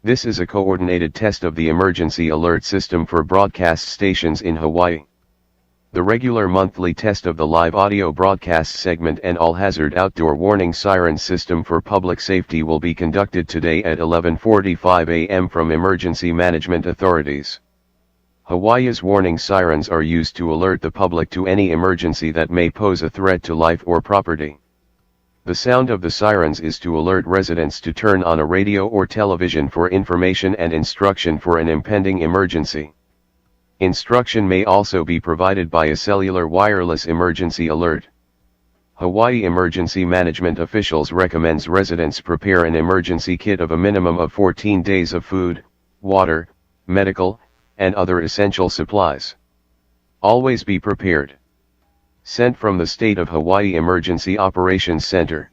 This is a coordinated test of the emergency alert system for broadcast stations in Hawaii. The regular monthly test of the live audio broadcast segment and all-hazard outdoor warning siren system for public safety will be conducted today at 11:45 a.m. from emergency management authorities. Hawaii's warning sirens are used to alert the public to any emergency that may pose a threat to life or property. The sound of the sirens is to alert residents to turn on a radio or television for information and instruction for an impending emergency. Instruction may also be provided by a cellular wireless emergency alert. Hawaii emergency management officials recommends residents prepare an emergency kit of a minimum of 14 days of food, water, medical, and other essential supplies. Always be prepared. Sent from the State of Hawaii Emergency Operations Center.